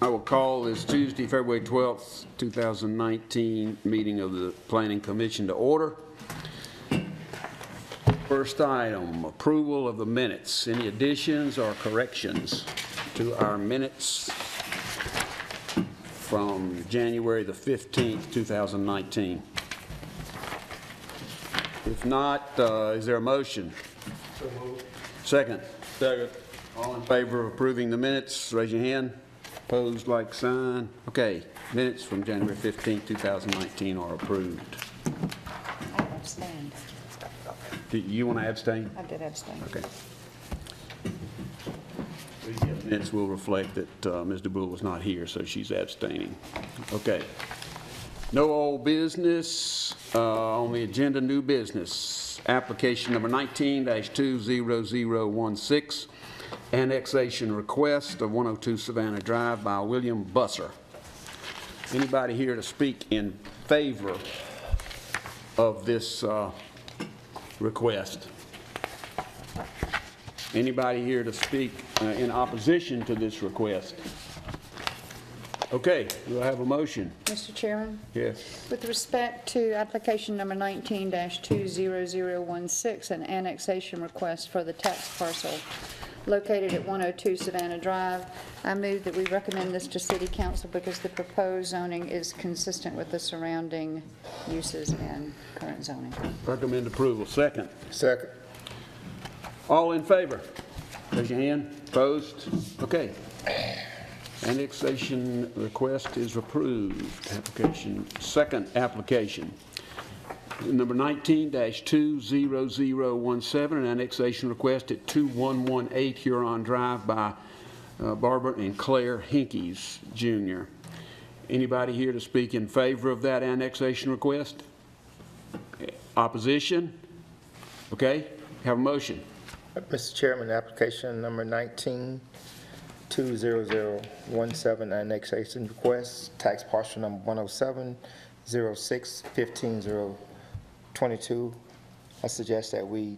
I will call this Tuesday, February 12th, 2019 meeting of the Planning Commission to order. First item, approval of the minutes. Any additions or corrections to our minutes from January the 15th, 2019? If not, is there a motion? So moved. Second. Second. All in favor of approving the minutes, raise your hand. Opposed, like sign. Okay, minutes from January 15th, 2019 are approved. I abstained. Do you want to abstain? I did abstain. Okay. Minutes will reflect that Ms. DeBrule was not here, so she's abstaining. Okay. No old business. On the agenda, new business. Application number 19-20016. Annexation request of 102 Savannah Drive by William Busser. Anybody here to speak in favor of this request? Anybody here to speak in opposition to this request? Okay, do I have a motion? Mr. Chairman, Yes. with respect to application number 19-20016, an annexation request for the tax parcel located at 102 Savannah Drive, I move that we recommend this to City Council because the proposed zoning is consistent with the surrounding uses and current zoning. Recommend approval. Second. Second. All in favor? Raise your hand. Opposed? Okay. Annexation request is approved. Application, second application. Number 19-20017, an annexation request at 2118 Huron Drive by Barbara and Claire Hinkies, Jr. Anybody here to speak in favor of that annexation request? Opposition? Okay, have a motion. Mr. Chairman, application number 19-20017, annexation request, tax parcel number 107-06-15-022. I suggest that we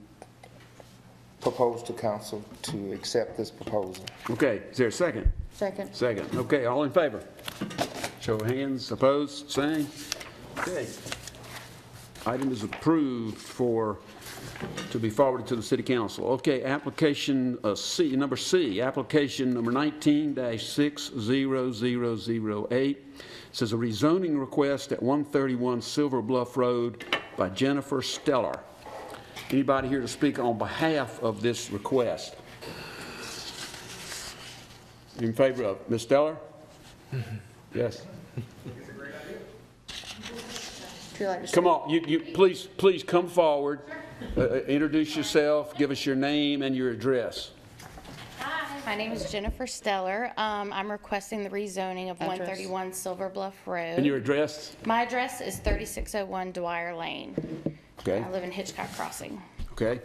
propose to council to accept this proposal. Okay, is there a second? Second. Second. Okay, all in favor? Show of hands. Opposed? Same. Okay. Item is approved to be forwarded to the City Council. Okay, application C, number C, application number 19-60008. Says a rezoning request at 131 Silver Bluff Road by Jennifer Steller. Anybody here to speak on behalf of this request? In favor of Ms. Steller? Yes. If you'd like to Come on, you please come forward. Introduce yourself, give us your name and your address. Hi, my name is Jennifer Steller. I'm requesting the rezoning of 131 Silver Bluff Road. And your address? My address is 3601 Dwyer Lane. Okay. I live in Hitchcock Crossing. Okay.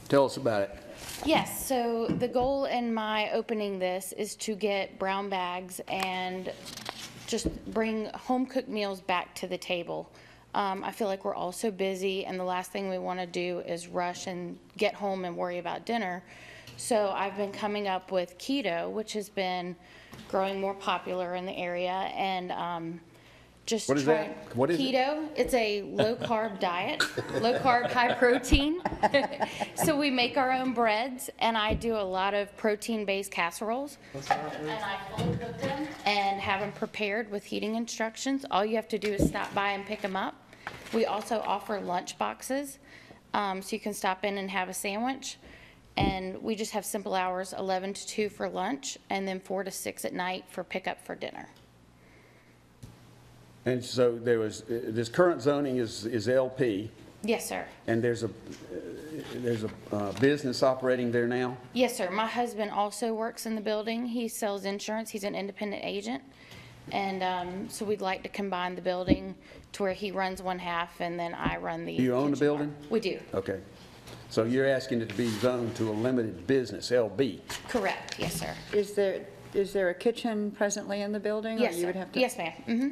Tell us about it. Yes, so the goal in my opening this is to get brown bags and just bring home-cooked meals back to the table. I feel like we're all so busy, and the last thing we want to do is rush and get home and worry about dinner. So I've been coming up with keto, which has been growing more popular in the area, and just What is that? What is it? keto. It's a low-carb diet, low-carb, high-protein. So we make our own breads, and I do a lot of protein-based casseroles. And I fully cook them and have them prepared with heating instructions. All you have to do is stop by and pick them up. We also offer lunch boxes, so you can stop in and have a sandwich. And we just have simple hours, 11 to 2 for lunch, and then 4 to 6 at night for pickup for dinner. And so this current zoning is LP, Yes, sir. and there's a business operating there now? Yes, sir. My husband also works in the building. He sells insurance. He's an independent agent. And so we'd like to combine the building to where he runs one half and then I run the Do you own the kitchen building? part. We do. Okay. So you're asking it to be zoned to a limited business, LB? Correct. Yes, sir. Is there a kitchen presently in the building? or Yes, you sir. would have to? Yes, ma'am. Mm-hmm.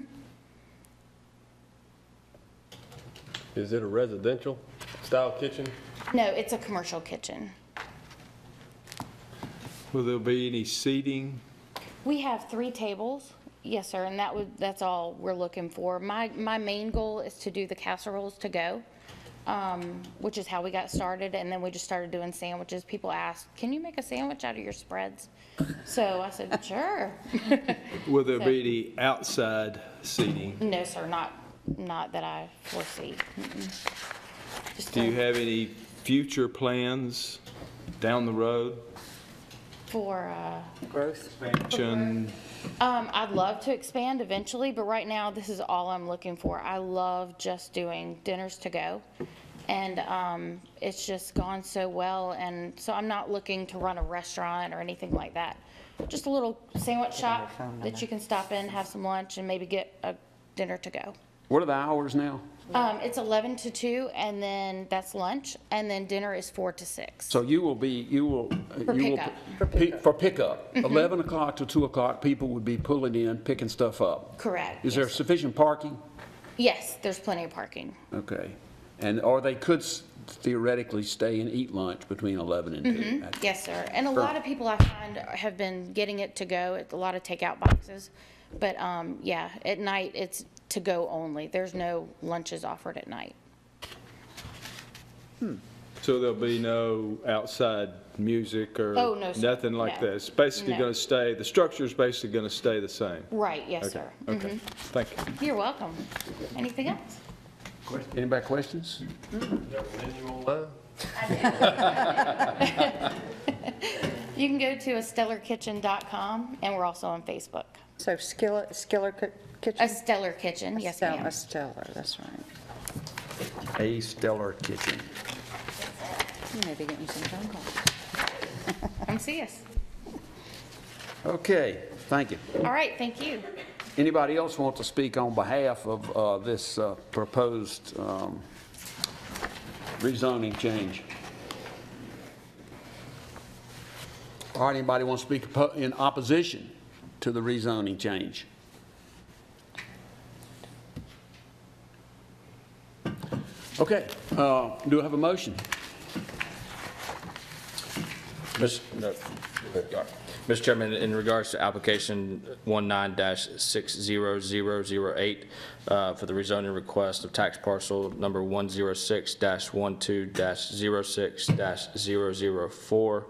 Is it a residential style kitchen? No, it's a commercial kitchen. Will there be any seating We have 3 tables, yes, sir, and that's all we're looking for. My main goal is to do the casseroles to go, which is how we got started, and then we just started doing sandwiches. People asked, can you make a sandwich out of your spreads? So I said, sure. Will there be any outside seating? No, sir, not that I foresee. Just Do you to- have any future plans down the road? For, Expansion? I'd love to expand eventually, but right now, this is all I'm looking for. I love just doing dinners to go, and it's just gone so well, and so I'm not looking to run a restaurant or anything like that. Just a little sandwich shop that you can stop in, have some lunch, and maybe get a dinner to go. What are the hours now? It's 11 to 2, and then that's lunch, and then dinner is 4 to 6. So you will, pickup. for pickup, 11 o'clock to 2 o'clock, people would be pulling in, picking stuff up. Correct. Is there yes. sufficient parking? Yes, there's plenty of parking. Okay. Or they could theoretically stay and eat lunch between 11 and 2? Yes, sir. And a lot of people I find have been getting it to go. It's a lot of takeout boxes. But, yeah, at night, it's to go only. There's no lunches offered at night. So there'll be no outside music or Oh, no, sir. nothing like No. that? It's basically No. going to stay, the structure's basically going to stay the same? Right, yes, Okay, sir. okay. Thank you. You're welcome. Anything else? Anybody questions? You can go to astellarkitchen.com, and we're also on Facebook. So Skiller Kitchen? A Stellar Kitchen, yes, ma'am. A Stellar, that's right. A Stellar Kitchen. You may be getting some phone calls. Come see us. Okay, thank you. All right, thank you. Anybody else want to speak on behalf of this proposed rezoning change? All right, anybody want to speak in opposition to the rezoning change? Okay, do I have a motion? Mr. Chairman, in regards to application 19-60008 for the rezoning request of tax parcel number 106-12-06-004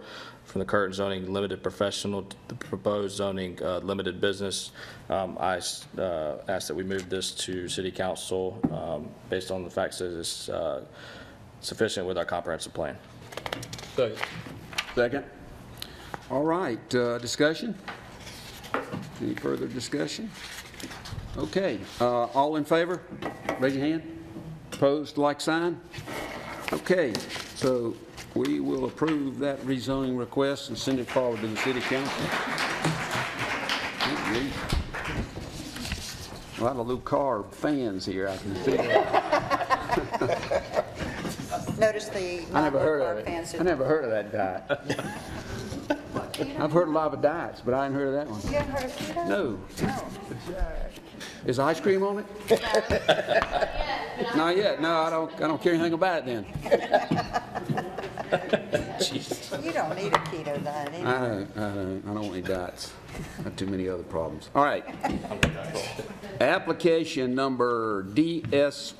from the current zoning limited professional to the proposed zoning limited business, I ask that we move this to City Council based on the facts that it's sufficient with our comprehensive plan. Second. All right, discussion? Any further discussion? Okay, all in favor? Raise your hand. Opposed, like sign? Okay, so we will approve that rezoning request and send it forward to the City Council. A lot of Lou Carr fans here, I can see. Notice the I never heard non-Lockhart of it. fans. I never heard of that diet. I've heard a lot of diets, but I hadn't heard of that one. You haven't heard of keto? No. No. Is ice cream on it? Not yet. No, I don't care anything about it then. You don't need a keto diet either. I don't need diets. I have too many other problems. All right. Application number DS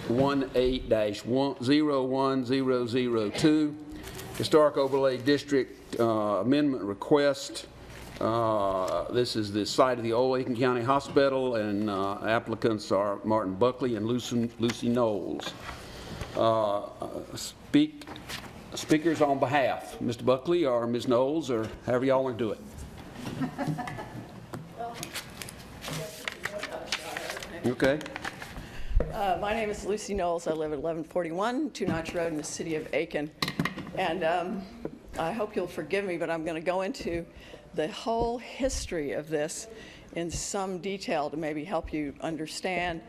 18-01002, Historic Overlay District Amendment Request. This is the site of the old Aiken County Hospital, and applicants are Martin Buckley and Lucy Knowles. Speakers on behalf, Mr. Buckley or Ms. Knowles, or however y'all want to do it. Okay. My name is Lucy Knowles. I live at 1141 Two Notch Road in the city of Aiken. And I hope you'll forgive me, but I'm going to go into the whole history of this in some detail to maybe help you understand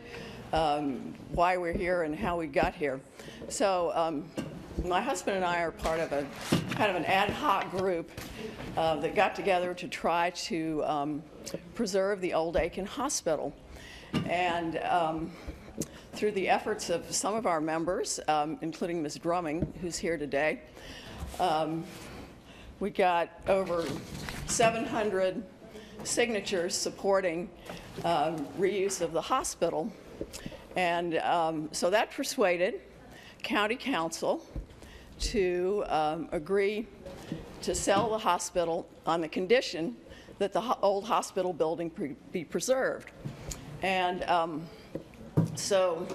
why we're here and how we got here. So my husband and I are part of a kind of an ad hoc group that got together to try to preserve the old Aiken Hospital. And through the efforts of some of our members, including Ms. Drumming, who's here today, we got over 700 signatures supporting reuse of the hospital. And so that persuaded County Council to agree to sell the hospital on the condition that the old hospital building be preserved. And so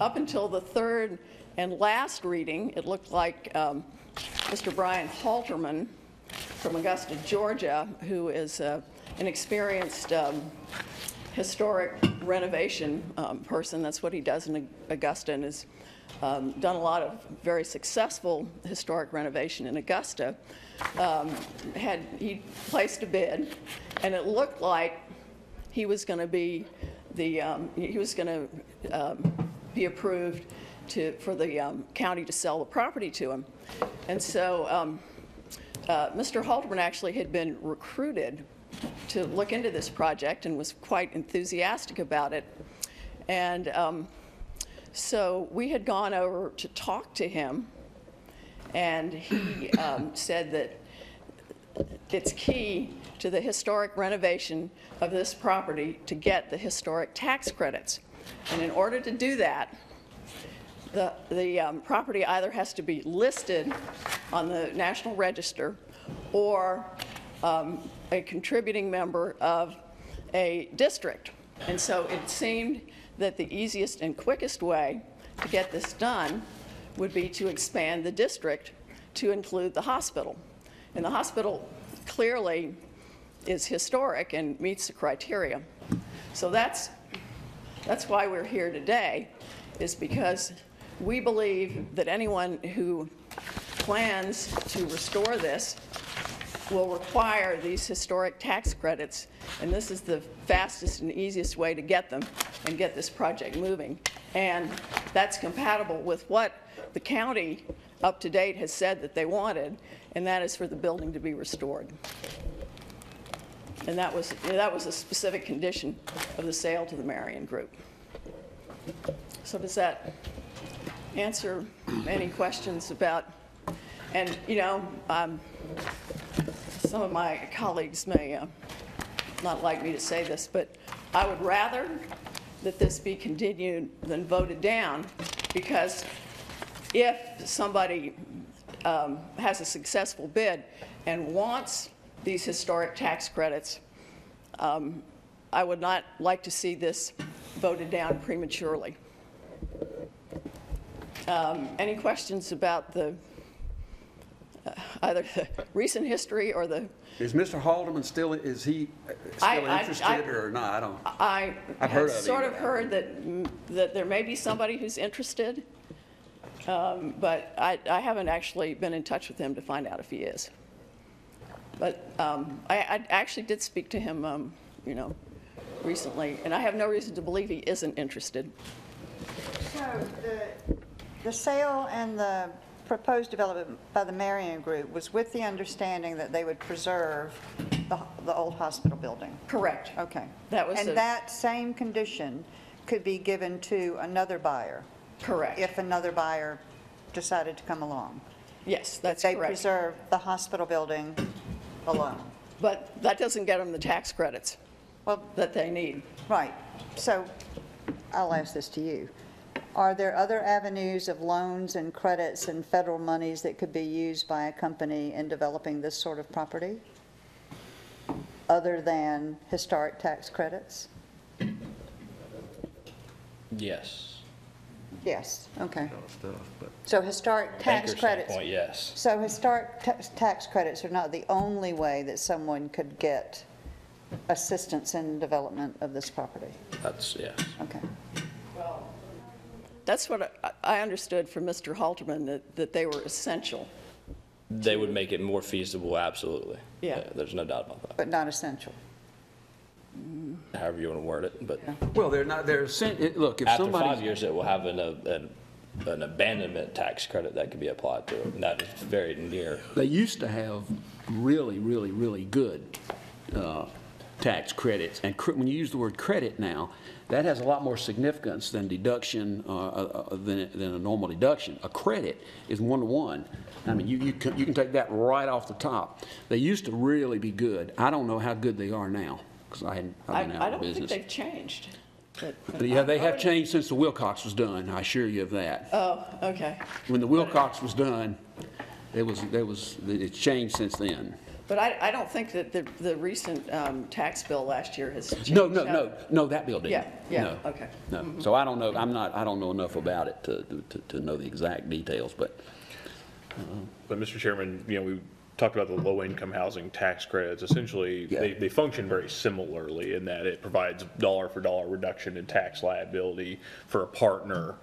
up until the third and last reading, it looked like Mr. Brian Halterman from Augusta, Georgia, who is an experienced historic renovation person. That's what he does in Augusta, and has done a lot of very successful historic renovation in Augusta. He placed a bid, and it looked like he was going to be approved for the county to sell the property to him. And so Mr. Halterman actually had been recruited to look into this project and was quite enthusiastic about it. And so we had gone over to talk to him, and he said that it's key to the historic renovation of this property to get the historic tax credits. And in order to do that, the property either has to be listed on the National Register or a contributing member of a district. And so it seemed that the easiest and quickest way to get this done would be to expand the district to include the hospital. And the hospital clearly is historic and meets the criteria. So that's why we're here today, is because we believe that anyone who plans to restore this will require these historic tax credits, and this is the fastest and easiest way to get them and get this project moving. And that's compatible with what the county up to date has said that they wanted, and that is for the building to be restored. And that was a specific condition of the sale to the Marion Group. So does that answer any questions about, and you know, some of my colleagues may not like me to say this, but I would rather that this be continued than voted down, because if somebody has a successful bid and wants these historic tax credits, I would not like to see this voted down prematurely. Any questions about the either the recent history or the... Is Mr. Halderman still, is he still interested or not? I don't... I've heard of him. Sort of heard that there may be somebody who's interested, but I haven't actually been in touch with him to find out if he is. But I actually did speak to him, you know, recently, and I have no reason to believe he isn't interested. So the sale and the proposed development by the Marion Group was with the understanding that they would preserve the old hospital building? Correct. Okay. That was and that same condition could be given to another buyer? Correct. If another buyer decided to come along? Yes, that's they correct. preserve the hospital building alone? But that doesn't get them the tax credits that they need. Right. So I'll ask this to you. Are there other avenues of loans and credits and federal monies that could be used by a company in developing this sort of property, other than historic tax credits? Yes. Yes, okay. So historic tax Banker's credits. standpoint, yes. So historic tax credits are not the only way that someone could get assistance in development of this property? That's, yes. Okay. That's what I understood from Mr. Halterman, that they were essential. They would make it more feasible, absolutely. Yeah. There's no doubt about that. But not essential? However you want to word it, but Well, they're not, look, if after somebody... 5 years, it will have an abandonment tax credit that could be applied to it, and that is very near. They used to have really, really, really good tax credits. And when you use the word credit now, that has a lot more significance than deduction, than a normal deduction. A credit is one-to-one. I mean, you can take that right off the top. They used to really be good. I don't know how good they are now, because I've been I out of don't think business. they've changed. But Yeah, they I have would- changed since the Wilcox was done, I assure you of that. Oh, okay. When the Wilcox was done, it's changed since then. But I don't think that the recent tax bill last year has changed. No, that bill didn't. Yeah, No, okay. No, so I don't know, I don't know enough about it to know the exact details, but, But Mr. Chairman, we talked about the low-income housing tax credits. Essentially, Yeah. they function very similarly in that it provides dollar-for-dollar reduction in tax liability for a partner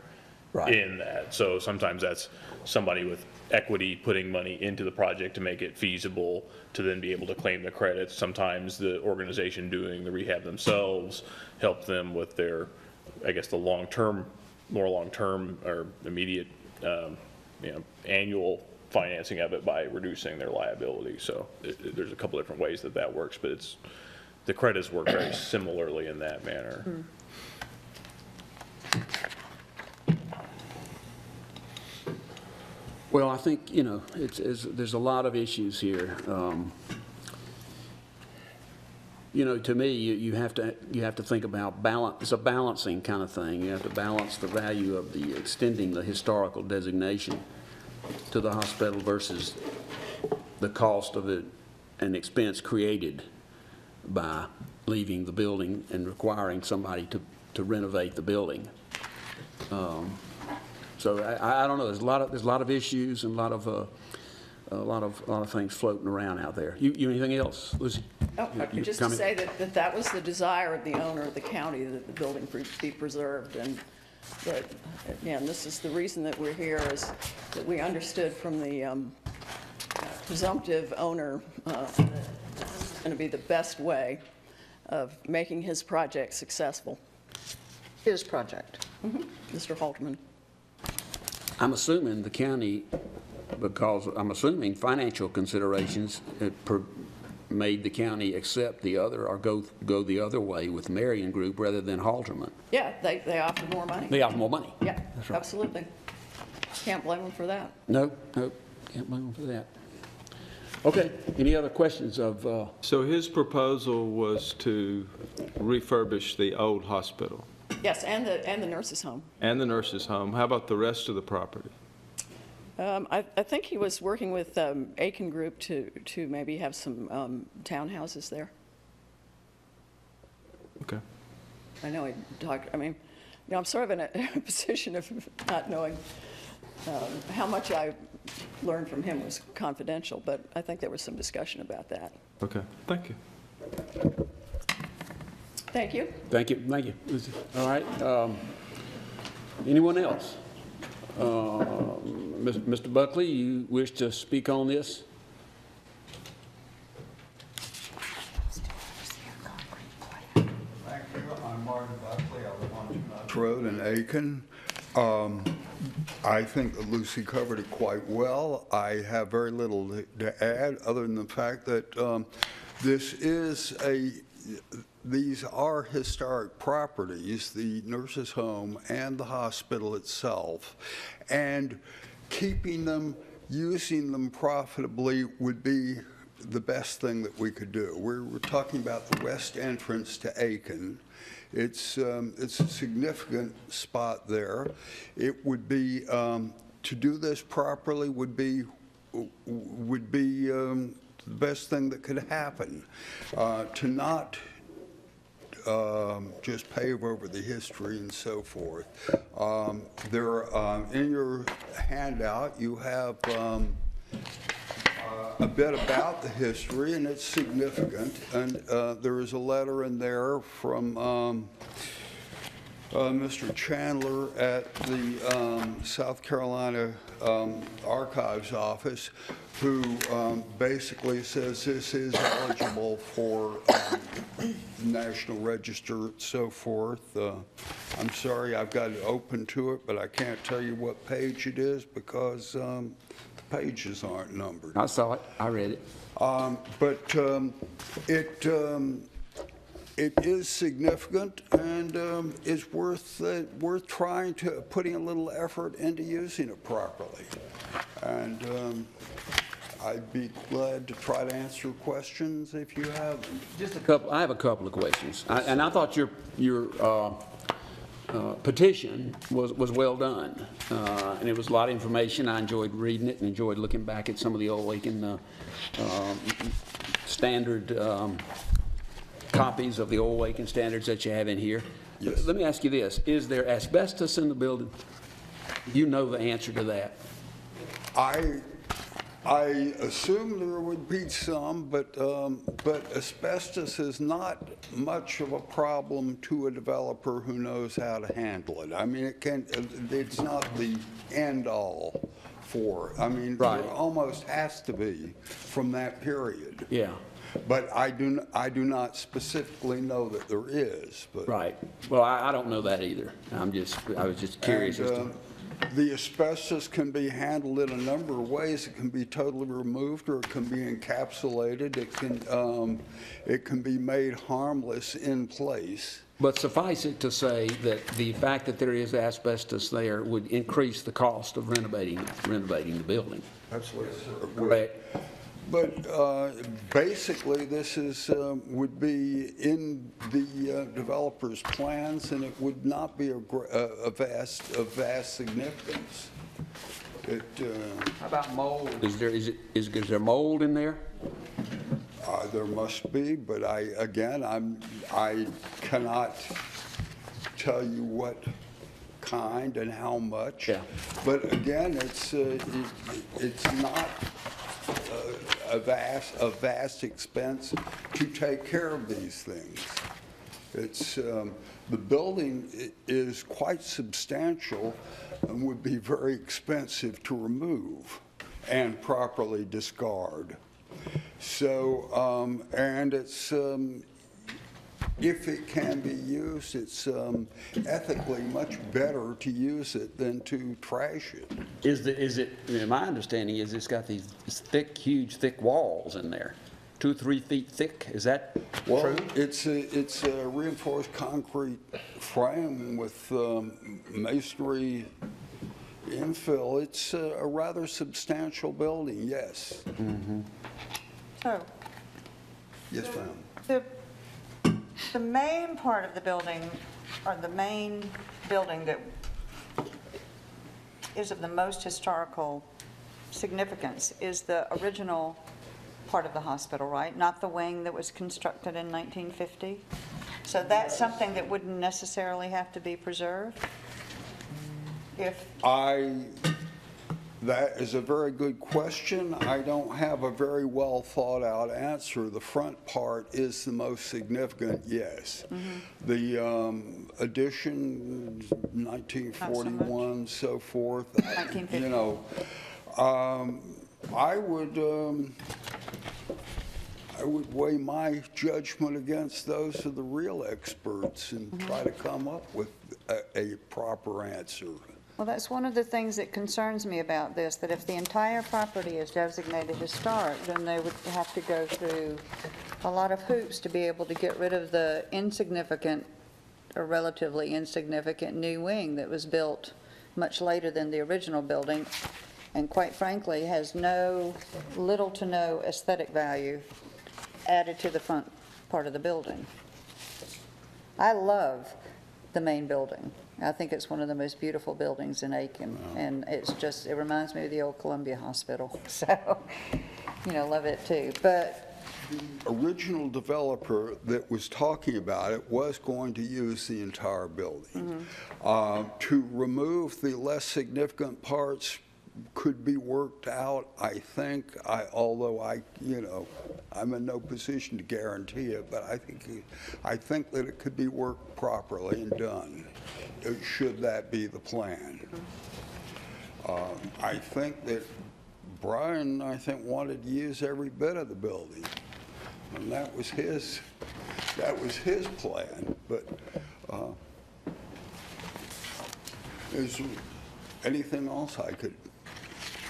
Right. in that. So sometimes that's somebody with equity putting money into the project to make it feasible to then be able to claim the credits. Sometimes the organization doing the rehab themselves help them with their, I guess, the more long-term or immediate, annual financing of it by reducing their liability. So there's a couple different ways that works, but the credits work very similarly in that manner. well, I think, there's a lot of issues here. To me, you have to think about balance. It's a balancing kind of thing. You have to balance the value of extending the historical designation to the hospital versus the cost of it and expense created by leaving the building and requiring somebody to renovate the building. So I don't know. There's a lot of issues and a lot of things floating around out there. You anything else, Lucy? Oh, just to say that was the desire of the owner of the county, that the building be preserved, and that, again, this is the reason that we're here, is that we understood from the presumptive owner that this is going to be the best way of making his project successful. His project. Mr. Halterman. I'm assuming the county, because I'm assuming financial considerations made the county accept the other or go the other way with Marion Group rather than Halterman. Yeah, they offered more money. They offer more money. Yeah, That's right. absolutely. Can't blame them for that. No, can't blame them for that. Okay, any other questions of, So his proposal was to refurbish the old hospital Yes, and the nurses' home. and the nurses' home. How about the rest of the property? I think he was working with Aiken Group to maybe have some townhouses there. Okay. I know he talked, I'm sort of in a position of not knowing how much I learned from him was confidential, but I think there was some discussion about that. Okay, thank you. Thank you. thank you, Lucy. All right, anyone else? Mr. Buckley, you wish to speak on this? Thank you. I'm Martin Buckley. I live on 2 Notch Road in Aiken. I think that Lucy covered it quite well. I have very little to add other than the fact that these are historic properties, the nurses' home and the hospital itself, and keeping them, using them profitably would be the best thing that we could do. We're talking about the west entrance to Aiken. It's a significant spot there. It would be, to do this properly would be the best thing that could happen. To not just pave over the history and so forth. In your handout, you have a bit about the history, and it's significant. And there is a letter in there from Mr. Chandler at the South Carolina Archives Office, who basically says this is eligible for National Register and so forth. I'm sorry, I've got it open to it, but I can't tell you what page it is because the pages aren't numbered. I saw it, I read it. it is significant and is worth trying to, putting a little effort into using it properly. And I'd be glad to try to answer questions if you have them. Just a couple, I have a couple of questions. And I thought your petition was well done. And it was a lot of information. I enjoyed reading it and enjoyed looking back at some of the old Aiken standard copies of the old Aiken standards that you have in here. Yes. Let me ask you this. Is there asbestos in the building? You know the answer to that. I assume there would be some, but asbestos is not much of a problem to a developer who knows how to handle it. I mean, it's not the end all for, I mean, Right. there almost has to be from that period. Yeah. But I do not specifically know that there is, but. Right. Well, I don't know that either. I was just curious as to. The asbestos can be handled in a number of ways. It can be totally removed, or it can be encapsulated. It can be made harmless in place. But suffice it to say that the fact that there is asbestos there would increase the cost of renovating the building. Absolutely. Correct. But basically, this would be in the developer's plans, and it would not be of vast significance. How about mold? Is there mold in there? There must be, but I cannot tell you what kind and how much. Yeah. But again, it's not a vast expense to take care of these things. It's the building is quite substantial and would be very expensive to remove and properly discard. So, and it's, if it can be used, it's ethically much better to use it than to trash it. Is it, my understanding is it's got these thick, huge, thick walls in there, 2 or 3 feet thick. Is that Well, true? it's a reinforced concrete frame with masonry infill. It's a rather substantial building, yes. So, Yes, ma'am. the main part of the building, or the main building that is of the most historical significance, is the original part of the hospital, right? Not the wing that was constructed in 1950? So that's something that wouldn't necessarily have to be preserved? If That is a very good question. I don't have a very well thought out answer. The front part is the most significant, yes. The addition, 1941, so forth. 1950. You know, I would weigh my judgment against those of the real experts and try to come up with a proper answer. Well, that's one of the things that concerns me about this, that if the entire property is designated historic, then they would have to go through a lot of hoops to be able to get rid of the insignificant, or relatively insignificant new wing that was built much later than the original building, and quite frankly, has little to no aesthetic value added to the front part of the building. I love the main building. I think it's one of the most beautiful buildings in Aiken, and it reminds me of the old Columbia Hospital. So, love it too. But the original developer that was talking about it was going to use the entire building. To remove the less significant parts could be worked out, I think, although I'm in no position to guarantee it, but I think that it could be worked properly and done, should that be the plan. I think that Brian, wanted to use every bit of the building, and that was his plan, but is there anything else I could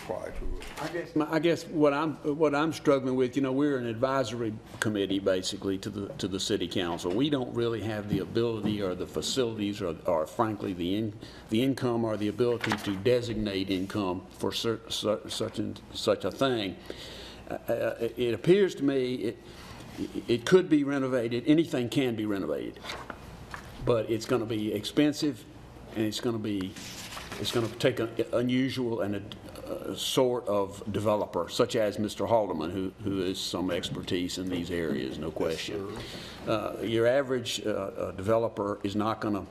try to. I guess what I'm struggling with, we're an advisory committee basically to the city council. We don't really have the ability or the facilities or frankly the income or the ability to designate income for such a thing. It appears to me it could be renovated. Anything can be renovated, but it's going to be expensive, and it's going to take an unusual and a sort of developer, such as Mr. Haldeman, who has some expertise in these areas, no question. Your average developer is not going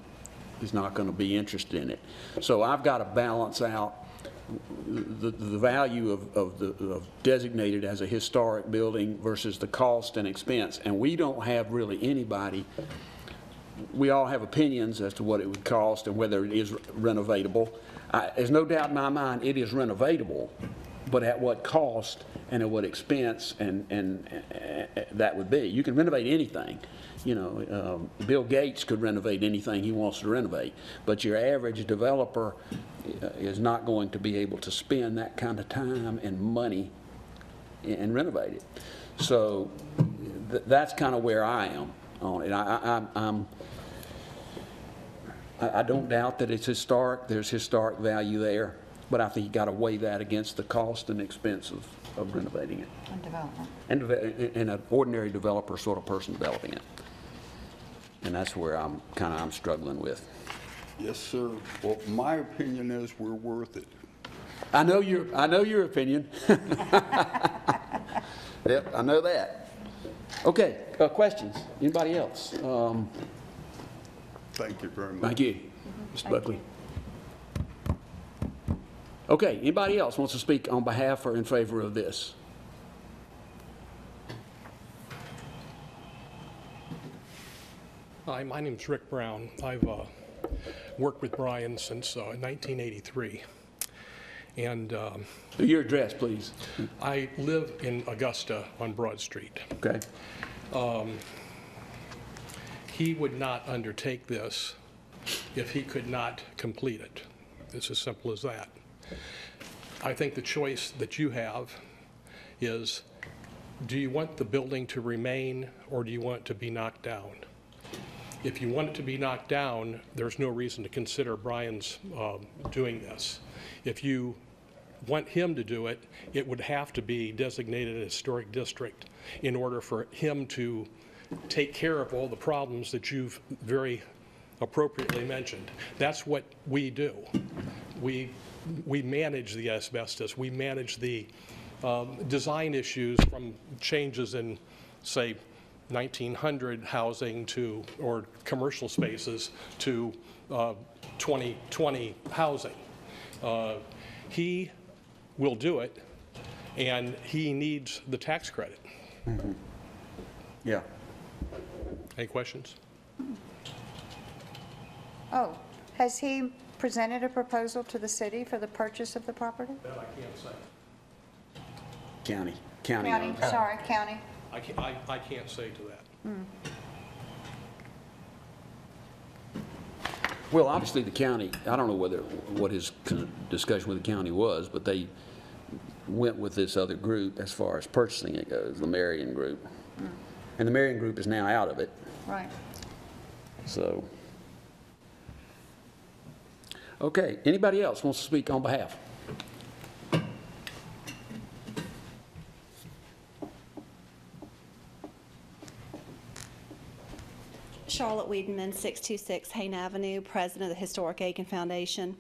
to be interested in it. So I've got to balance out the value of designated as a historic building versus the cost and expense, and we don't have really anybody. We all have opinions as to what it would cost and whether it is renovatable. There's no doubt in my mind it is renovatable, but at what cost and at what expense and that would be. You can renovate anything. Bill Gates could renovate anything he wants to renovate, but your average developer is not going to be able to spend that kind of time and money and renovate it. So that's kind of where I am on it. I don't doubt that it's historic. There's historic value there, but I think you got to weigh that against the cost and expense of renovating it. And development. And an ordinary developer sort of person developing it. And that's where I'm struggling with. Yes, sir. Well, my opinion is we're worth it. I know your opinion. Yep, I know that. Okay, questions? Anybody else? Thank you very much. Thank you, Ms. Buckley. Okay, anybody else wants to speak on behalf or in favor of this? Hi, my name's Rick Brown. I've worked with Brian since 1983. And your address, please. I live in Augusta on Broad Street. Okay. He would not undertake this if he could not complete it. It's as simple as that. I think the choice that you have is, do you want the building to remain or do you want it to be knocked down? If you want it to be knocked down, there's no reason to consider Brian's doing this. If you want him to do it, it would have to be designated a historic district in order for him to take care of all the problems that you've very appropriately mentioned. That's what we do. We manage the asbestos. We manage the design issues from changes in, say, 1900 housing to, or commercial spaces to 2020 housing. He will do it, and he needs the tax credit. Mm-hmm. Yeah. Any questions? Oh, has he presented a proposal to the city for the purchase of the property? That I can't say. County. Sorry, county. I can't say to that. Well, obviously the county, I don't know what his discussion with the county was, but they went with this other group as far as purchasing it goes, the Marion Group. And the Marion Group is now out of it. Right. So, okay, anybody else wants to speak on behalf? Charlotte Wiedemann, 626 Hayne Avenue, president of the Historic Aiken Foundation.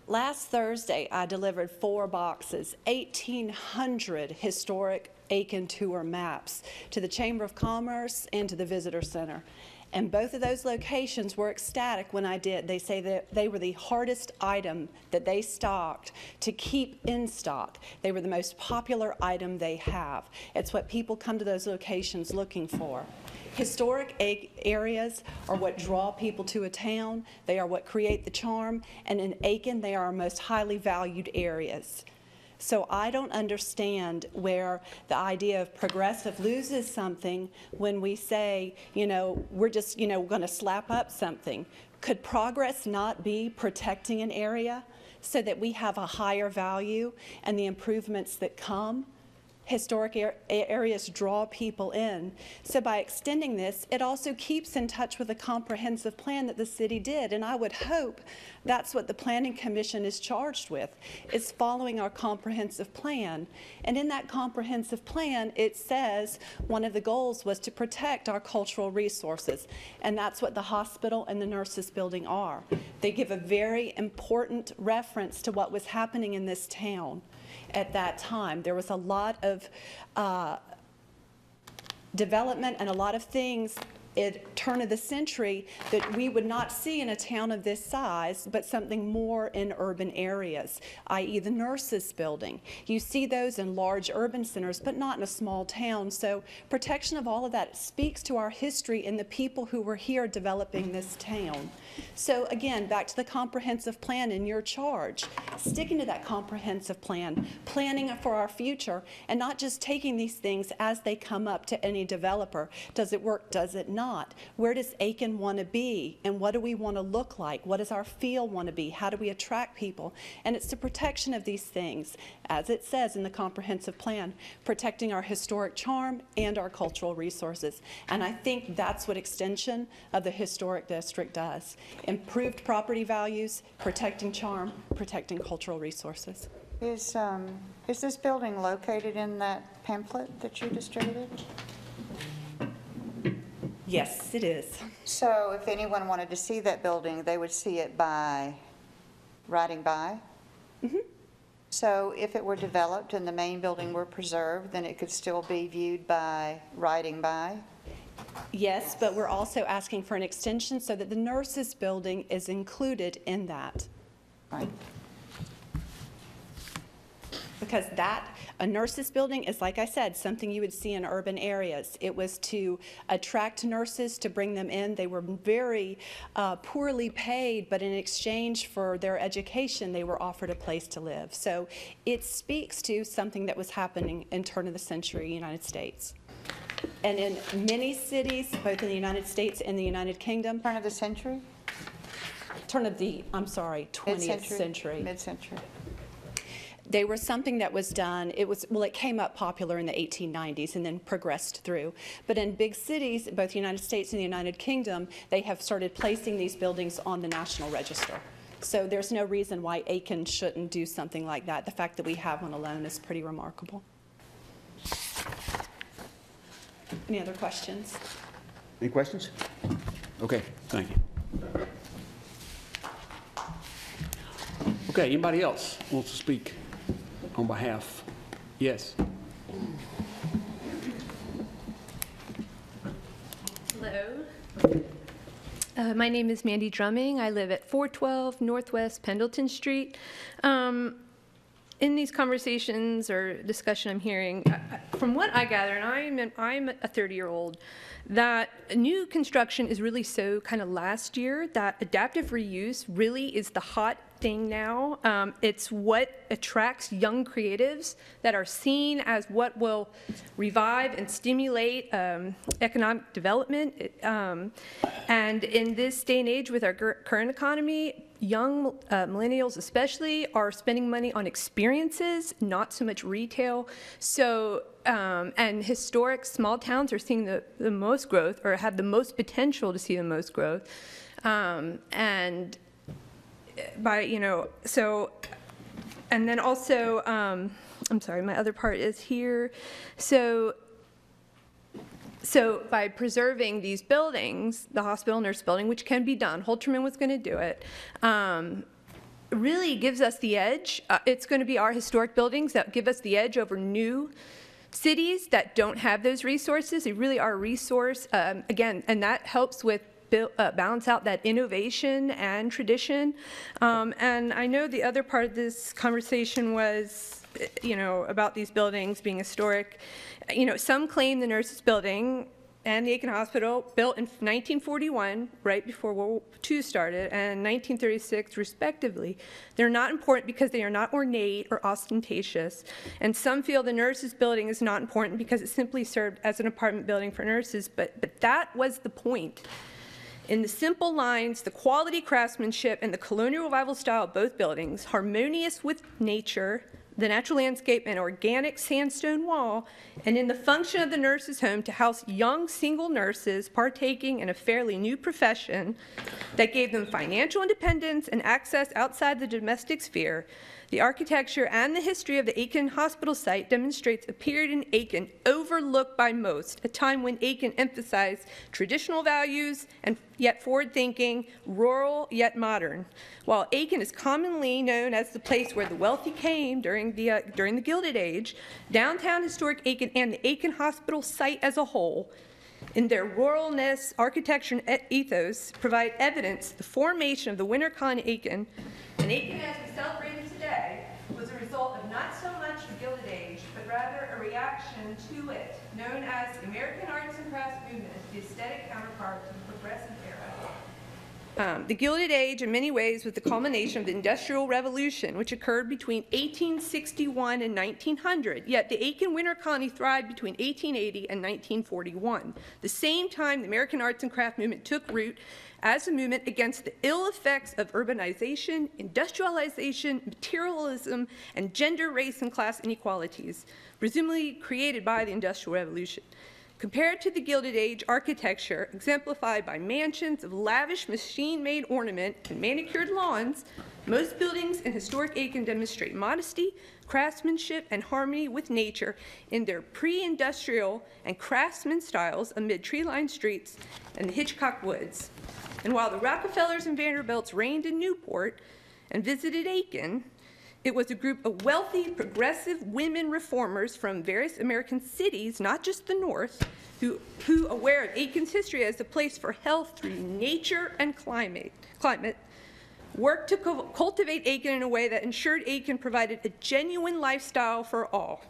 Last Thursday, I delivered 4 boxes, 1,800 historic Aiken tour maps to the Chamber of Commerce and to the Visitor Center. And both of those locations were ecstatic when I did. They say that they were the hardest item that they stocked to keep in stock. They were the most popular item they have. It's what people come to those locations looking for. Historic areas are what draw people to a town. They are what create the charm. And in Aiken, they are our most highly valued areas. So I don't understand where the idea of progressive loses something when we say, we're just, going to slap up something. Could progress not be protecting an area, so that we have a higher value and the improvements that come. Historic areas draw people in. So by extending this, it also keeps in touch with the comprehensive plan that the city did. And I would hope that's what the Planning Commission is charged with, is following our comprehensive plan. And in that comprehensive plan, it says one of the goals was to protect our cultural resources. And that's what the hospital and the nurses building are. They give a very important reference to what was happening in this town. At that time, there was a lot of development and a lot of things at turn of the century that we would not see in a town of this size, but something more in urban areas, i.e. the nurses building. You see those in large urban centers, but not in a small town. So protection of all of that speaks to our history and the people who were here developing this town. So again, back to the comprehensive plan in your charge, sticking to that comprehensive plan, planning for our future, and not just taking these things as they come up to any developer. Does it work? Does it not? Where does Aiken want to be? And what do we want to look like? What does our feel want to be? How do we attract people? And it's the protection of these things, as it says in the comprehensive plan, protecting our historic charm and our cultural resources. And I think that's what extension of the historic district does. Improved property values, protecting charm, protecting cultural resources. Is this building located in that pamphlet that you distributed? Yes, it is. So if anyone wanted to see that building, they would see it by riding by? Mm-hmm. So if it were developed and the main building were preserved, then it could still be viewed by riding by? Yes, but we're also asking for an extension so that the nurses building is included in that. Right. Because a nurses building is, like I said, something you would see in urban areas. It was to attract nurses, to bring them in. They were very poorly paid, but in exchange for their education, they were offered a place to live. So it speaks to something that was happening in turn of the century United States. And in many cities, both in the United States and the United Kingdom. Turn of the century? Turn of the, I'm sorry, 20th century. Mid-century. They were something that was done, it came up popular in the 1890s and then progressed through. But in big cities, both the United States and the United Kingdom, they have started placing these buildings on the National Register. So there's no reason why Aiken shouldn't do something like that. The fact that we have one alone is pretty remarkable. Any other questions? Any questions? Okay, thank you. Okay, anybody else wants to speak on behalf? Yes. Hello. My name is Mandy Drumming. I live at 412 Northwest Pendleton Street. In these conversations or discussion I'm hearing, from what I gather, and I'm a 30-year-old, that new construction is really so kind of last year, that adaptive reuse really is the hot thing now. It's what attracts young creatives that are seen as what will revive and stimulate economic development. And in this day and age with our current economy, young millennials especially are spending money on experiences, not so much retail. So, and historic small towns are seeing the most growth, or have the most potential to see the most growth. And by, so, and then also, I'm sorry, my other part is here. So by preserving these buildings, the hospital nurse building, which can be done, Holterman was going to do it, really gives us the edge. It's going to be our historic buildings that give us the edge over new cities that don't have those resources. They really are a resource, again, and that helps with balance out that innovation and tradition. And I know the other part of this conversation was, about these buildings being historic. Some claim the nurses building and the Aiken Hospital, built in 1941, right before World War II started, and 1936, respectively. They're not important because they are not ornate or ostentatious. And some feel the nurses building is not important because it simply served as an apartment building for nurses, but that was the point. In the simple lines, the quality craftsmanship, and the colonial revival style of both buildings, harmonious with nature, the natural landscape and organic sandstone wall, and in the function of the nurses' home to house young single nurses partaking in a fairly new profession that gave them financial independence and access outside the domestic sphere, the architecture and the history of the Aiken Hospital site demonstrates a period in Aiken overlooked by most, a time when Aiken emphasized traditional values and yet forward-thinking, rural yet modern. While Aiken is commonly known as the place where the wealthy came during the Gilded Age, downtown historic Aiken and the Aiken Hospital site as a whole, in their ruralness, architecture, and ethos, provide evidence the formation of the winter colony Aiken, and Aiken as we celebrate it today, was a result of not so much the Gilded Age, but rather a reaction to it, known as the American Arts and Crafts Movement, the aesthetic counterpart to the Progressive era. The Gilded Age, in many ways, was the culmination of the Industrial Revolution, which occurred between 1861 and 1900, yet the Aiken Winter Colony thrived between 1880 and 1941, the same time the American Arts and Crafts Movement took root as a movement against the ill effects of urbanization, industrialization, materialism, and gender, race, and class inequalities, presumably created by the Industrial Revolution. Compared to the Gilded Age architecture, exemplified by mansions of lavish machine-made ornament and manicured lawns, most buildings in historic Aiken demonstrate modesty, craftsmanship, and harmony with nature in their pre-industrial and craftsman styles amid tree-lined streets and the Hitchcock Woods. And while the Rockefellers and Vanderbilts reigned in Newport and visited Aiken, it was a group of wealthy, progressive women reformers from various American cities, not just the North, who aware of Aiken's history as a place for health through nature and climate, worked to cultivate Aiken in a way that ensured Aiken provided a genuine lifestyle for all.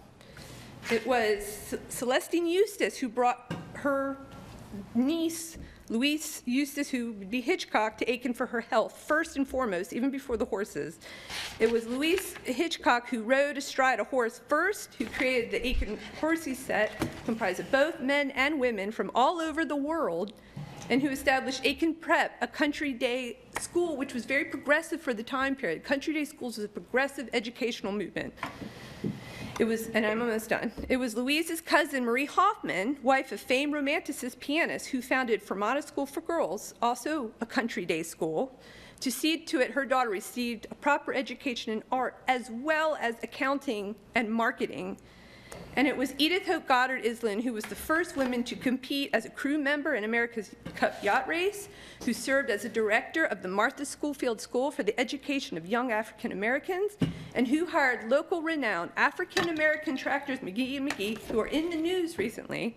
It was Celestine Eustis who brought her niece, Louise Eustis, who would be Hitchcock, to Aiken for her health, first and foremost, even before the horses. It was Louise Hitchcock who rode astride a horse first, who created the Aiken Horsey set, comprised of both men and women from all over the world, and who established Aiken Prep, a country day school which was very progressive for the time period. Country day schools was a progressive educational movement. It was, and I'm almost done. It was Louise's cousin, Marie Hoffman, wife of famed romanticist pianist, who founded Fermata School for Girls, also a country day school. To see to it, her daughter received a proper education in art, as well as accounting and marketing. And it was Edith Hope Goddard Island who was the first woman to compete as a crew member in America's Cup yacht race, who served as a director of the Martha Schofield School for the Education of Young African Americans, and who hired local renowned African American tractors McGee and McGee, who are in the news recently,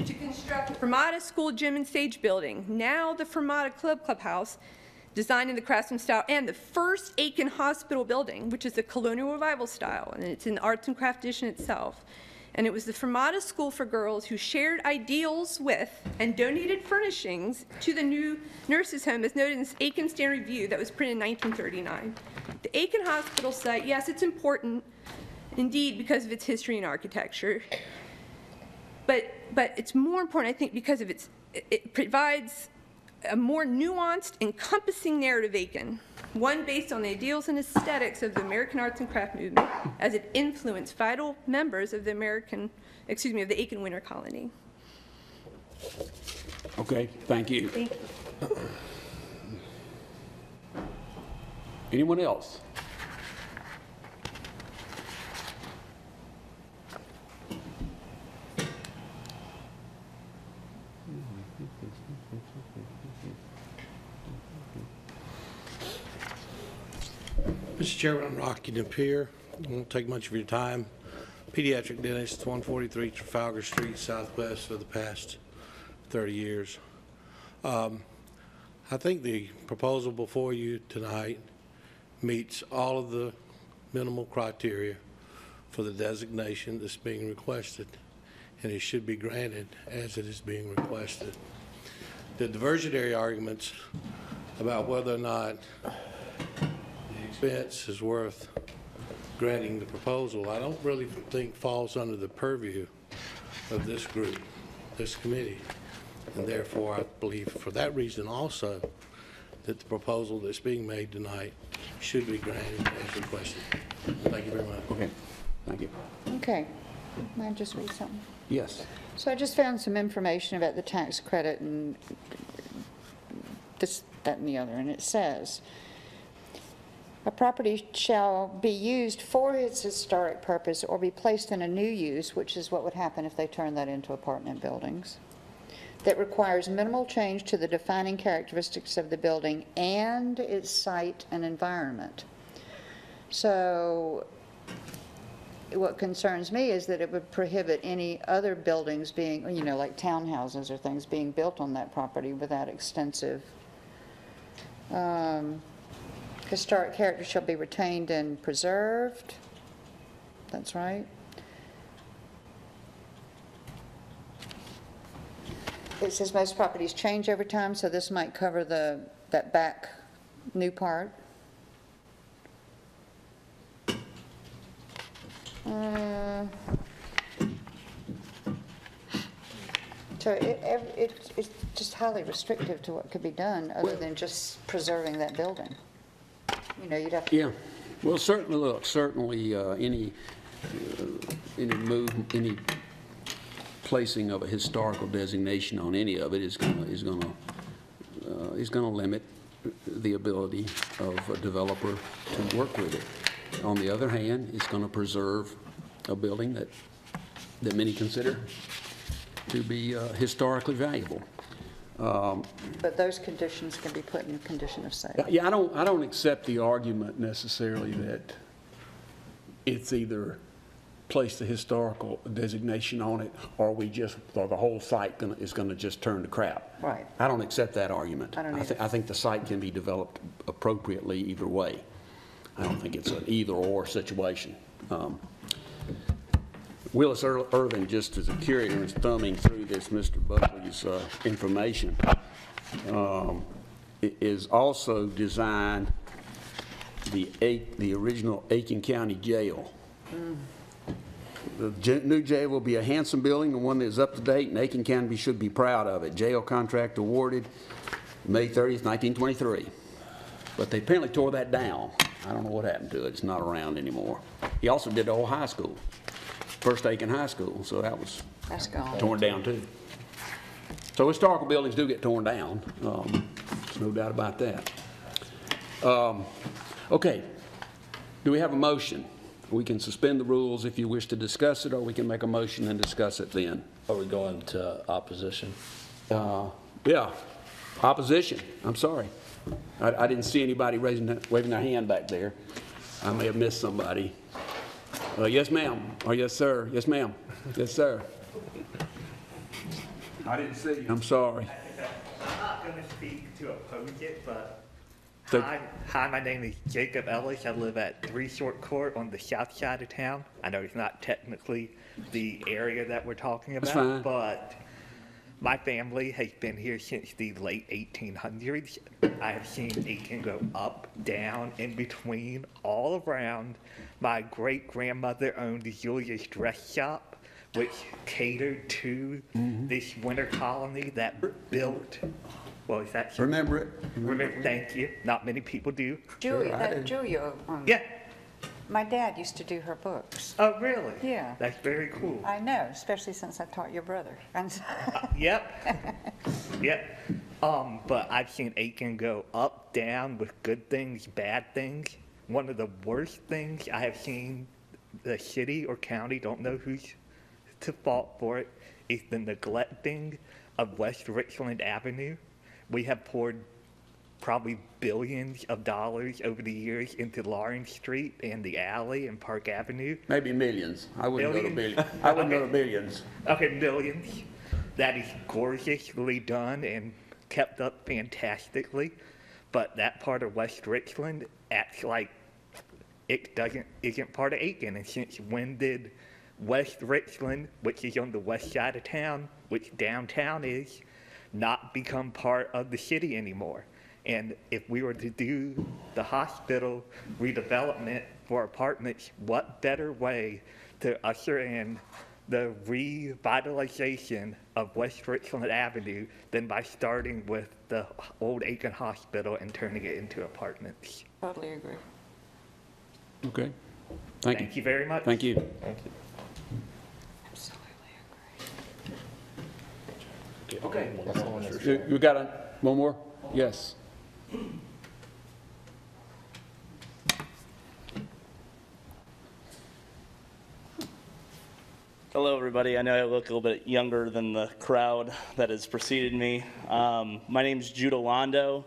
to construct Fermata School Gym and Stage Building, now the Fermata Clubhouse, designed in the Craftsman style, and the first Aiken Hospital building, which is a colonial revival style, and it's in the Arts and Crafts edition itself. And it was the Fermata School for Girls who shared ideals with and donated furnishings to the new nurses' home, as noted in this Aiken Standard Review that was printed in 1939. The Aiken Hospital site, yes, it's important, indeed, because of its history and architecture, but it's more important, I think, because of it provides a more nuanced, encompassing narrative of Aiken, one based on the ideals and aesthetics of the American Arts and Crafts Movement as it influenced vital members of the the Aiken Winter Colony. Okay, thank you. Thank you. Anyone else? Mr. Chairman, I'm Rocky Napier. I won't take much of your time. Pediatric dentist, 143 Trafalgar Street, Southwest, for the past 30 years. I think the proposal before you tonight meets all of the minimal criteria for the designation that's being requested, and it should be granted as it is being requested. The diversionary arguments about whether or not expense is worth granting the proposal, I don't really think falls under the purview of this group, this committee. And therefore, I believe for that reason also, that the proposal that's being made tonight should be granted as requested. Thank you very much. Okay, thank you. Okay. May I just read something? Yes. So I just found some information about the tax credit and this, that, and the other, and it says, a property shall be used for its historic purpose or be placed in a new use, which is what would happen if they turned that into apartment buildings, that requires minimal change to the defining characteristics of the building and its site and environment. So what concerns me is that it would prohibit any other buildings being, you know, like townhouses or things being built on that property without extensive historic character shall be retained and preserved. That's right. It says most properties change over time, so this might cover that back new part. So it's just highly restrictive to what could be done other than just preserving that building. You know, you'd have to. Yeah. Well, certainly, look, any placing of a historical designation on any of it is going to limit the ability of a developer to work with it. On the other hand, it's going to preserve a building that many consider to be historically valuable. But those conditions can be put in the condition of sale. Yeah, I don't accept the argument necessarily that it's either place the historical designation on it, or the whole site is going to just turn to crap. Right. I don't accept that argument. I don't either. I think the site can be developed appropriately either way. I don't think it's an either-or situation. Willis Irving, just as a curator, is thumbing through this Mr. Buckley's information, is also designed the original Aiken County Jail. The new jail will be a handsome building, and one that is up to date, and Aiken County should be proud of it. Jail contract awarded May 30th, 1923. But they apparently tore that down. I don't know what happened to it. It's not around anymore. He also did the whole high school, First Aiken High School, so That's gone. torn down too. So historical buildings do get torn down. There's no doubt about that. Okay. Do we have a motion? We can suspend the rules if you wish to discuss it, or we can make a motion and discuss it then. Are we going to opposition? Yeah, opposition. I'm sorry. I didn't see anybody waving their hand back there. I may have missed somebody. Yes, ma'am. Or yes, sir. Yes, ma'am. Yes, sir. I didn't see you. I'm sorry. I'm not going to speak to oppose it, but So- hi, my name is Jacob Ellis. I live at 3 Short Court on the south side of town. I know it's not technically the area that we're talking That's about, fine. but my family has been here since the late 1800s. I have seen Aiken go up, down, in between, all around. My great-grandmother owned the Julia's Dress Shop, which catered to this winter colony that built. Well, is that Remember it. Remember, thank you. Not many people do. Julia, Yeah. my dad used to do her books. Oh, really? Yeah. That's very cool. I know, especially since I taught your brother. Yep. Yep. But I've seen Aiken go up, down with good things, bad things. One of the worst things I have seen the city or county, don't know who's to fault for it, is the neglecting of West Richland Avenue. We have poured probably billions of dollars over the years into Lawrence Street and the alley and Park Avenue. Maybe millions. I wouldn't go to Billions? billions. I wouldn't go to billions. Okay, millions. That is gorgeously done and kept up fantastically. But that part of West Richland acts like it isn't part of Aiken. And since when did West Richland, which is on the west side of town, which downtown is, not become part of the city anymore? And if we were to do the hospital redevelopment for apartments, what better way to usher in the revitalization of West Richland Avenue than by starting with the old Aiken Hospital and turning it into apartments. Totally agree. Okay. Thank you. Thank you very much. Thank you. Absolutely agree. Okay. You got one more? Yes. Hello, everybody. I know I look a little bit younger than the crowd that has preceded me. My name is Judah Londo.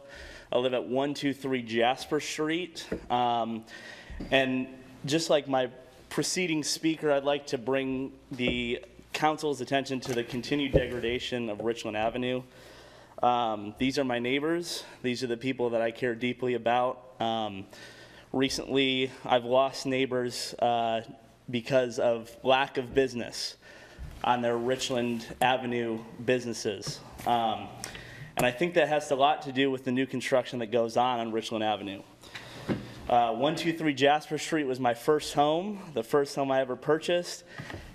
I live at 123 Jasper Street. And just like my preceding speaker, I'd like to bring the council's attention to the continued degradation of Richland Avenue. These are my neighbors. These are the people that I care deeply about. Recently, I've lost neighbors because of lack of business on their Richland Avenue businesses. And I think that has a lot to do with the new construction that goes on Richland Avenue. 123 Jasper Street was my first home, the first home I ever purchased.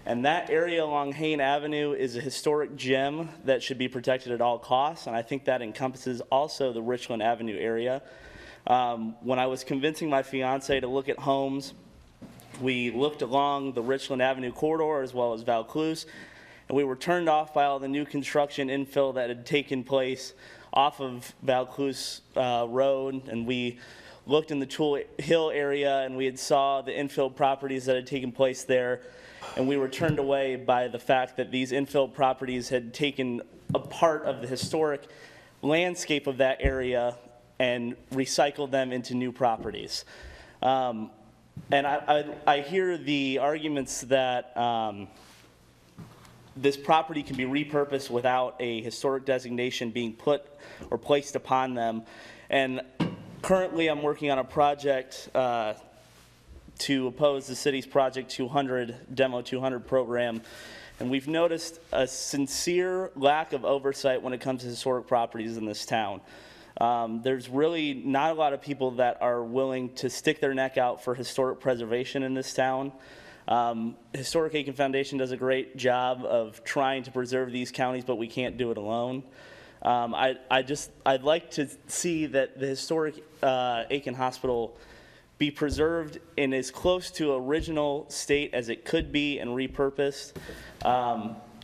And that area along Hayne Avenue is a historic gem that should be protected at all costs. And I think that encompasses also the Richland Avenue area. When I was convincing my fiance to look at homes, we looked along the Richland Avenue corridor as well as Vaucluse, and we were turned off by all the new construction infill that had taken place off of Vaucluse Road, and we looked in the Tool Hill area and we had saw the infill properties that had taken place there, and we were turned away by the fact that these infill properties had taken a part of the historic landscape of that area and recycled them into new properties. And I hear the arguments that this property can be repurposed without a historic designation being put or placed upon them. And currently I'm working on a project to oppose the city's Project 200, Demo 200 program. And we've noticed a sincere lack of oversight when it comes to historic properties in this town. There's really not a lot of people that are willing to stick their neck out for historic preservation in this town. Historic Aiken Foundation does a great job of trying to preserve these counties, but we can't do it alone. I'd like to see that the historic Aiken Hospital be preserved in as close to original state as it could be and repurposed.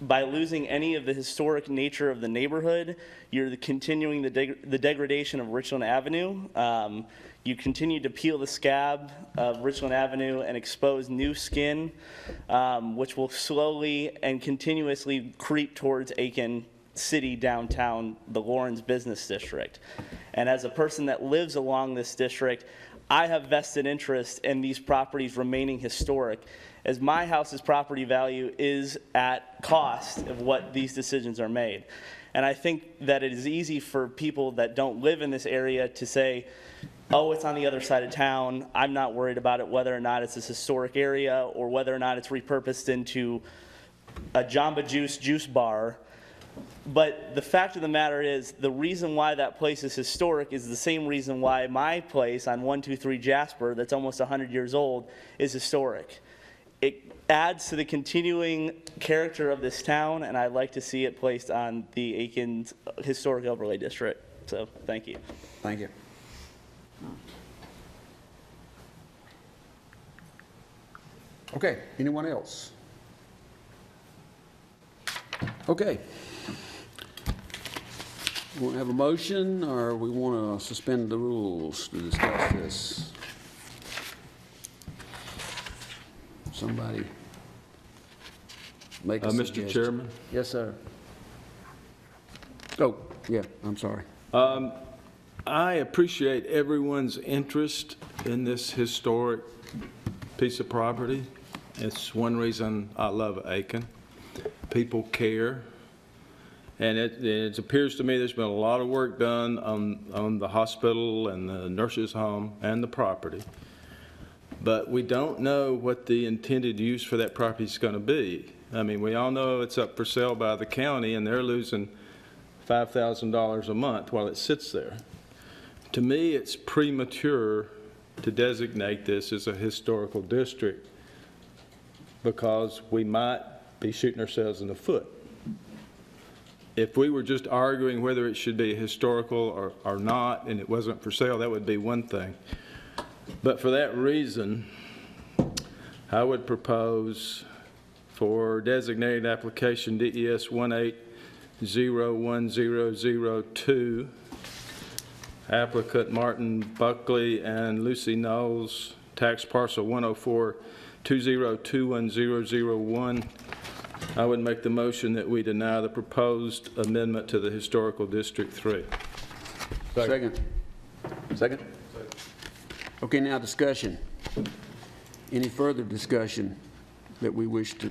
By losing any of the historic nature of the neighborhood, you're continuing the degradation of Richland Avenue. You continue to peel the scab of Richland Avenue and expose new skin, which will slowly and continuously creep towards Aiken City downtown, the Lawrence Business District. And as a person that lives along this district, I have vested interest in these properties remaining historic, as my house's property value is at cost of what these decisions are made. And I think that it is easy for people that don't live in this area to say, oh, it's on the other side of town, I'm not worried about it, whether or not it's this historic area or whether or not it's repurposed into a Jamba Juice juice bar. But the fact of the matter is, the reason why that place is historic is the same reason why my place on 123 Jasper, that's almost 100 years old, is historic. It adds to the continuing character of this town, and I'd like to see it placed on the Aiken Historic Overlay District. So, thank you. Thank you. Okay, anyone else? Okay. We want to have a motion, or we want to suspend the rules to discuss this? Somebody make a suggestion. Mr. Chairman? Yes, sir. Oh, yeah, I'm sorry. I appreciate everyone's interest in this historic piece of property. It's one reason I love Aiken. People care. And it appears to me there's been a lot of work done on the hospital and the nurse's home and the property. But we don't know what the intended use for that property is going to be. I mean, we all know it's up for sale by the county and they're losing $5,000 a month while it sits there. To me, it's premature to designate this as a historical district because we might be shooting ourselves in the foot. If we were just arguing whether it should be historical or not, and it wasn't for sale, that would be one thing. But for that reason, I would propose for designated application DES 18010002, applicant Martin Buckley and Lucy Knowles, tax parcel 10420210001. I would make the motion that we deny the proposed amendment to the Historical District 3. Second. Second? Okay, now discussion. Any further discussion that we wish to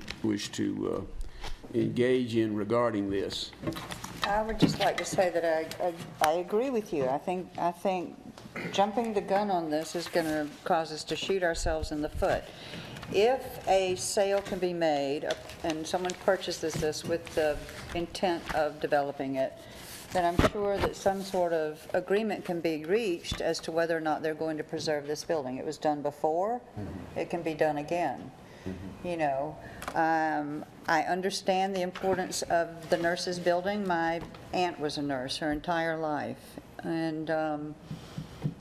engage in regarding this? I would just like to say that I agree with you. I think jumping the gun on this is going to cause us to shoot ourselves in the foot. If a sale can be made and someone purchases this with the intent of developing it, then I'm sure that some sort of agreement can be reached as to whether or not they're going to preserve this building. It was done before. It can be done again. You know, I understand the importance of the nurses' building. My aunt was a nurse her entire life. And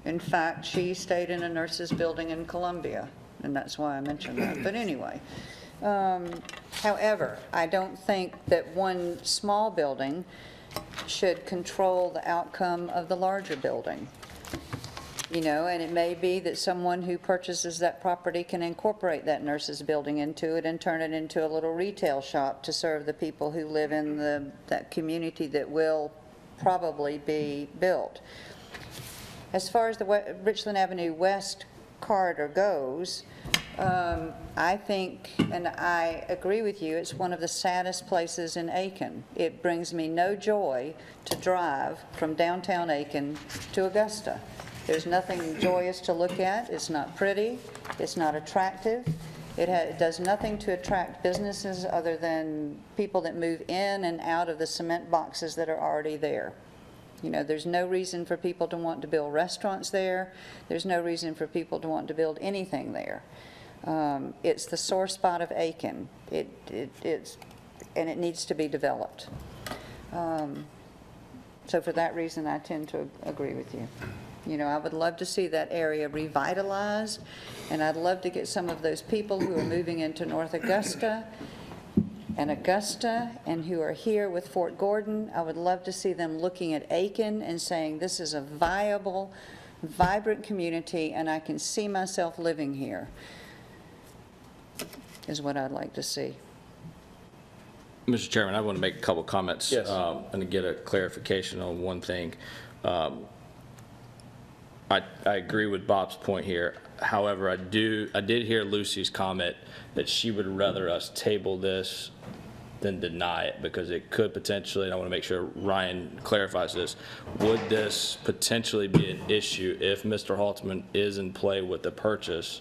in fact, she stayed in a nurses' building in Columbia. And that's why I mentioned that. But anyway, however, I don't think that one small building should control the outcome of the larger building. You know, and it may be that someone who purchases that property can incorporate that nurse's building into it and turn it into a little retail shop to serve the people who live in that community that will probably be built. As far as the Richland Avenue West corridor goes, I think, and I agree with you, it's one of the saddest places in Aiken. It brings me no joy to drive from downtown Aiken to Augusta. There's nothing joyous to look at. It's not pretty. It's not attractive. It does nothing to attract businesses other than people that move in and out of the cement boxes that are already there. You know, there's no reason for people to want to build restaurants there. There's no reason for people to want to build anything there. It's the sore spot of Aiken. And it needs to be developed. So for that reason, I tend to agree with you. You know, I would love to see that area revitalized, and I'd love to get some of those people who are moving into North Augusta and who are here with Fort Gordon. I would love to see them looking at Aiken and saying, this is a viable, vibrant community, and I can see myself living here, is what I'd like to see. Mr. Chairman, I want to make a couple comments. Yes. And to get a clarification on one thing. I agree with Bob's point here. However, I did hear Lucy's comment that she would rather us table this than deny it, because it could potentially, and I want to make sure Ryan clarifies this, would this potentially be an issue if Mr. Haltman is in play with the purchase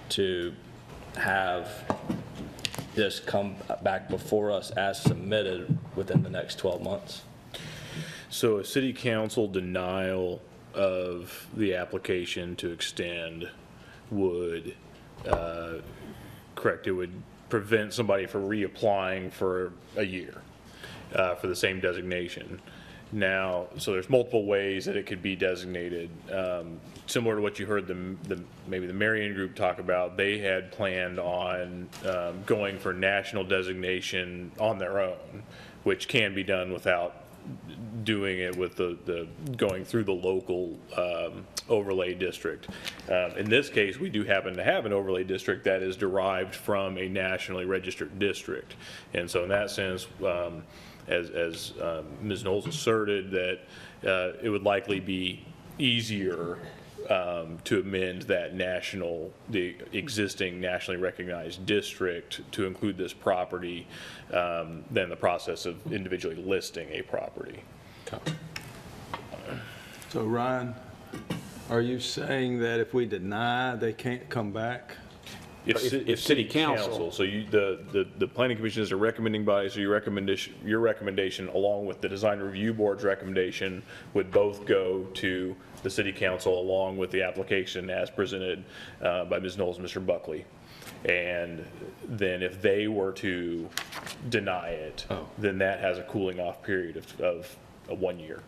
to have this come back before us as submitted within the next 12 months? So a city council denial of the application to extend would, correct, it would prevent somebody from reapplying for a year for the same designation. Now, so there's multiple ways that it could be designated. Similar to what you heard maybe the Marion Group talk about, they had planned on going for national designation on their own, which can be done without doing it with the going through the local overlay district. In this case, we do happen to have an overlay district that is derived from a nationally registered district. And so in that sense, as Ms. Knowles asserted, that it would likely be easier to amend that the existing nationally recognized district to include this property than the process of individually listing a property. So Ryan, are you saying that if we deny, they can't come back? If city council, so the planning commission is a recommending body, so your recommendation along with the design review board's recommendation would both go to the city council along with the application as presented by Ms. Knowles and Mr. Buckley. And then if they were to deny it, then that has a cooling off period of 1 year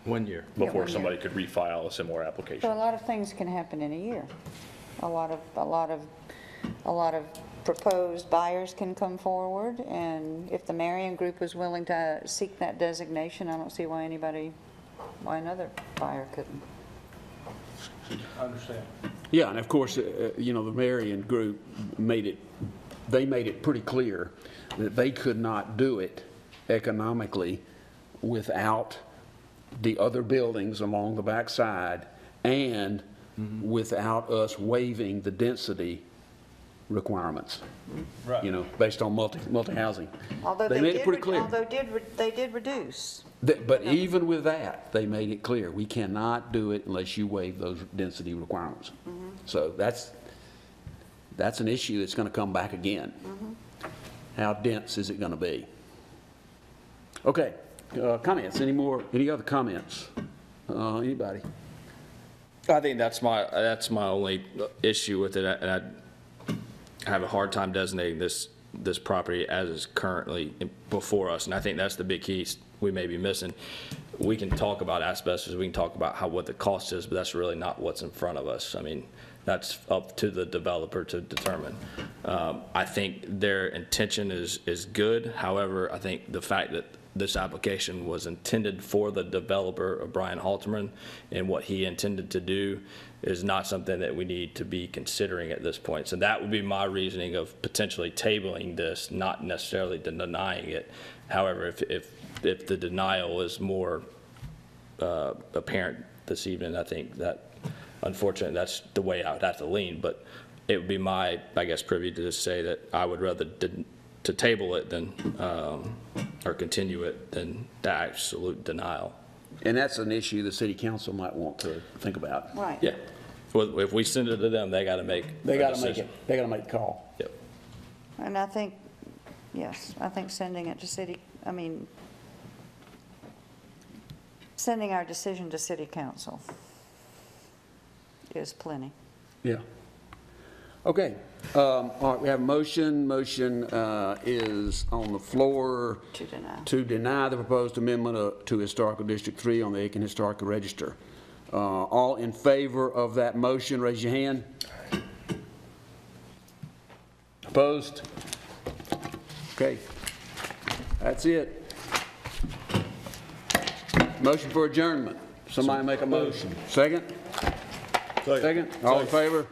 1 year. before 1 year. somebody could refile a similar application. So a lot of things can happen in a year. A lot of proposed buyers can come forward, and if the Marion Group was willing to seek that designation, I don't see why another buyer couldn't. I understand. Yeah, and of course, you know, the Marion Group made it pretty clear that they could not do it economically without the other buildings along the backside and without us waiving the density requirements. Right. You know, based on multi-housing. Although They made it pretty clear. they did reduce. But even with that, they made it clear, we cannot do it unless you waive those density requirements. So that's an issue that's going to come back again. How dense is it going to be? Okay, comments, any other comments? Anybody? I think that's my only issue with it, and I have a hard time designating this property as is currently before us, and I think that's the big key we may be missing. We can talk about asbestos, we can talk about what the cost is, but that's really not what's in front of us. I mean, that's up to the developer to determine. I think their intention is good. However, I think the fact that this application was intended for the developer, Brian Halterman, and what he intended to do is not something that we need to be considering at this point. So that would be my reasoning of potentially tabling this, not necessarily denying it. However, if the denial is more apparent this evening, I think that, unfortunately, that's the way I would have to lean. But it would be my, I guess, privy to just say that I would rather to table it than, or continue it than the absolute denial. And that's an issue the city council might want to think about. Right. Yeah. Well, if we send it to them, they got to make They a got to make decision. it, they got to make the call. Yep. And I think, yes, I think sending our decision to city council is plenty. Yeah. Okay, all right, we have a motion. Motion is on the floor to deny the proposed amendment to Historical District 3 on the Aiken Historical Register. All in favor of that motion, raise your hand. Opposed? Okay, that's it. Motion for adjournment. Somebody make a motion. Second? Second. All in favor?